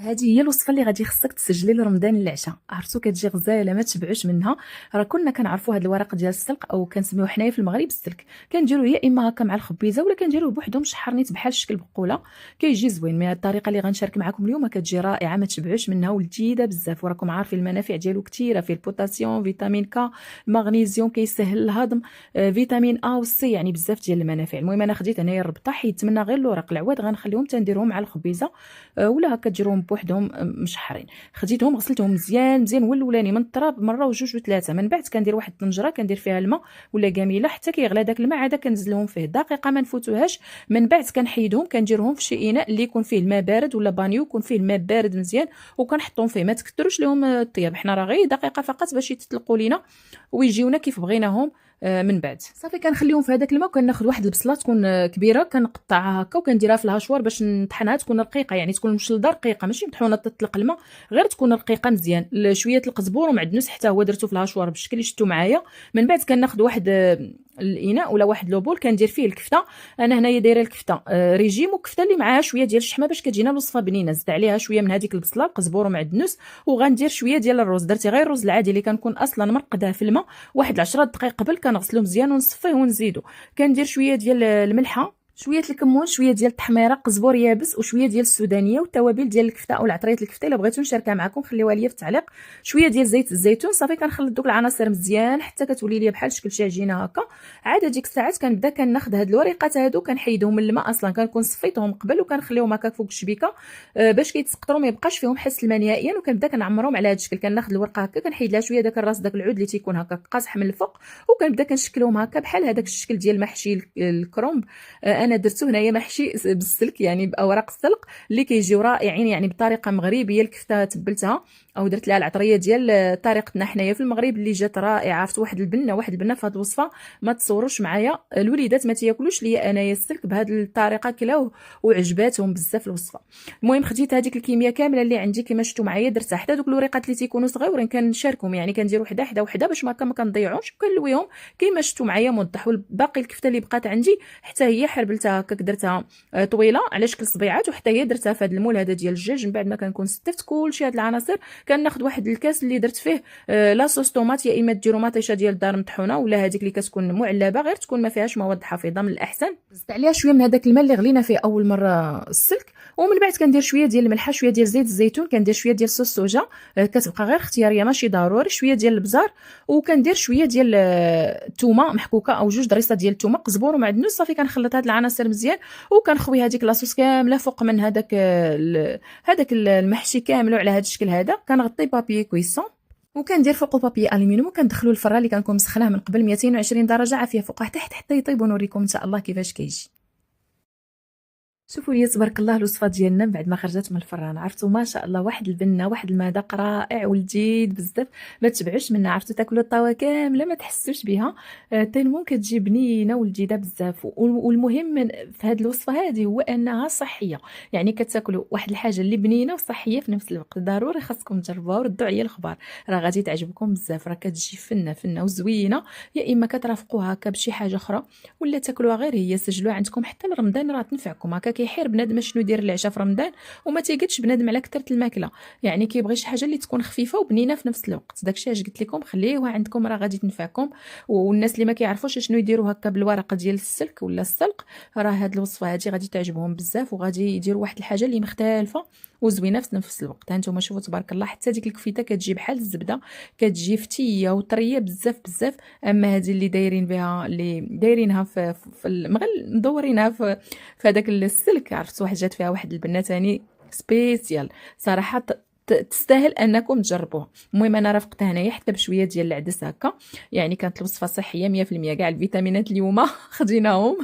هذه هي الوصفه اللي غادي خصك تسجلي لرمضان العشاء. عرفتو كتجي غزاله ما تشبعوش منها. راه كنا كنعرفوا هذا الورق ديال السلق او كنسميوه حنايا في المغرب السلك. كنديروه يا اما هكا مع الخبيزه ولا كنديروه بوحدو مشحر نيت بحال شكل بقوله. كيجي زوين. مي الطريقه اللي غنشارك معكم اليوم كتجي رائعه ما تشبعوش منها ولذيذه بزاف. وراكم عارفين المنافع ديالو كثيره، فيه البوتاسيوم، فيتامين ك، المغنيسيوم كيسهل الهضم، فيتامين ا وسي، يعني بزاف ديال المنافع. المهم انا خديت هنايا الربطه، حيدت منها غير الورق. العواد غنخليهم تنديرهم مع الخبيزه ولا هكا ديروهم بوحدهم مشحرين. خديتهم غسلتهم مزيان مزيان ولولاني من التراب مره وجوج وثلاثه. من بعد كندير واحد الطنجره كندير فيها الماء ولا قاميله حتى كيغلى داك الماء، عاد كنزلهم فيه دقيقه ما نفوتوهاش. من بعد كنحيدهم كنديرهم في شي اناء اللي يكون فيه الماء بارد ولا بانيو يكون فيه الماء بارد مزيان، وكنحطهم فيه. ما تكثروش لهم الطياب، حنا راه غير دقيقه فقط باش يتطلقوا لينا ويجيونا كيف بغيناهم. من بعد صافي كنخليهم في هذاك الماء. وكناخذ واحد البصله تكون كبيره كنقطعها هكا وكنديرها في الهاشوار باش نطحنها تكون رقيقه، يعني تكون مشلضه رقيقه ماشي مطحونه تطلق الماء، غير تكون رقيقه مزيان. شويه القزبور ومعدنوس حتى هو درتو في الهاشوار بالشكل اللي شفتوا معايا. من بعد كناخذ واحد الاناء ولا واحد لوبول كندير فيه الكفته. انا هنايا دايره الكفته ريجيم، وكفته اللي معاها شويه ديال الشحمه باش كتجينا الوصفه بنينه. زدت عليها شويه من هذيك البصله القزبور ومعدنوس، وغندير شويه ديال الرز. درتي غير الرز العادي اللي كنكون اصلا مرقداه في الماء واحد 10 دقائق قبل، كنغسلو مزيان ونصفيه ونزيدو. كندير شويه ديال الملحه، شويه الكمون، شويه ديال التحميره، قزبور يابس، وشويه ديال السودانيه، والتوابل ديال الكفته او العطريه الكفته الا بغيتو نشاركها معكم خليوها ليا في التعليق. شويه ديال زيت الزيتون. صافي كنخلط دوك العناصر مزيان حتى كتولي ليا بحال شكل شي عجينه هكا. عاد ديك الساعات كنبدا كناخذ هاد الوريقات هادو كنحيدهم من الماء، اصلا كنكون صفيتهم قبل وكنخليهم هكا فوق الشبيكه باش كيتسقطروا ما يبقاش فيهم حس الماء نهائيا. وكنبدا كنعمرهم على هاد الشكل. كناخذ الورقه هكا كنحيد لها شويه داك الراس داك العود اللي تيكون هكا قاصح من الفوق، وكنبدا كنشكلهم هكا بحال هذاك الشكل ديال محشي الكرومب. انا درتو هنايا محشي بالسلك، يعني باوراق السلق اللي كيجيو رائعين، يعني بطريقه مغربيه. الكفته تبلتها او درت لها العطريه ديال طريقتنا حنايا في المغرب اللي جات رائعه. عرفت واحد البنه في هذه الوصفه ما تصوروش معايا. الوليدات ما تياكلوش ليا انايا السلك بهذه الطريقه كلاو وعجباتهم بزاف الوصفه. المهم خديت هذيك الكميه كامله اللي عندي كما شفتوا معايا، درتها حتى دوك الوريقات اللي تيكونوا صغيورين كنشاركهم، يعني كندير وحده حدا وحده باش ما كنضيعوش، وكنلويهم كما شفتوا معايا موضح. والباقي الكفته اللي بقات عندي حتى هي حربلتها هكاك، درتها طويله على شكل صبيعات، وحتى هي درتها في هذا المول هذا ديال الدجاج. من بعد ما كنكون ستفت كلشي هاد العناصر كناخذ واحد الكاس اللي درت فيه لاصوص طوماط، يا اما ديروا مطيشه ديال الدار مطحونه ولا هذيك اللي كتكون معلبه غير تكون ما فيهاش مواد حافظه من الاحسن. زدت عليها شويه من هذاك الماء اللي غلينا فيه اول مره السلك. ومن بعد كندير شويه ديال الملحه، شويه ديال زيت الزيتون، كندير شويه ديال صوص السوجه كتبقى غير اختياريه ماشي ضروري، شويه ديال البزار، وكندير شويه ديال الثومه محكوكه او جوج ضريصه ديال الثومه، قزبور ومعدنوس. صافي كنخلط هاد العناصر مزيان وكنخوي هذيك لاصوص كامله فوق من هذاك المحشي كامل على هذا الشكل هذا. كنغطي بابي كويسون وكندير فوقو بابي الومنيوم، وكندخلو الفران اللي كنكون مسخناه من قبل 220 درجه عافيه فوق حتى يطيب، ونوريكم ان شاء الله كيفاش كيجي. شوفوا لي تبارك الله الوصفه ديالنا بعد ما خرجت من الفران. عرفتوا ما شاء الله واحد البنه واحد المذاق رائع ولذيذ بزاف ما تشبعوش منها. عرفتوا تاكلوا الطاوه كامله ما تحسوش بها. تالمون كتجي بنينه ولذيذه بزاف. والمهم في هذه الوصفه هذه هو انها صحيه، يعني كتاكلوا واحد الحاجه اللي بنينه وصحيه في نفس الوقت. ضروري خاصكم تجربوها وردوا عليا الخبر، راه غادي تعجبكم بزاف. راه كتجي فنه وزوينه، يا اما كترافقوها هكا بشي حاجه اخرى ولا تاكلوها غير هي. سجلوها عندكم حتى لرمضان راه تنفعكم. هكا كيحير بنادم شنو يدير العشاء في رمضان وما تيقدش بنادم على كثره الماكله، يعني كيبغي شي حاجه اللي تكون خفيفه وبنينه في نفس الوقت. داكشي اش قلت لكم خليوها عندكم راه غادي تنفعكم. والناس اللي ما كيعرفوش شنو يديروا هكا بالورقه ديال السلك ولا السلق، راه هاد الوصفه هذه غادي تعجبهم بزاف وغادي يديروا واحد الحاجه اللي مختلفه وزوينه في نفس الوقت. هانتوما شوفوا تبارك الله حتى ديك الكفيته كتجي بحال الزبده، كتجي فتيه وطريه بزاف بزاف. اما هذه اللي دايرين بها اللي دايرينها في المغل مدورينها في هذاك السلك، عرفت واحد جات فيها واحد البنه ثاني سبيسيال صراحه تستاهل انكم تجربوها. المهم انا رافقتها هنايا حتى بشويه ديال العدس هكا، يعني كانت الوصفه صحيه 100%. كاع الفيتامينات اليوم خديناهم.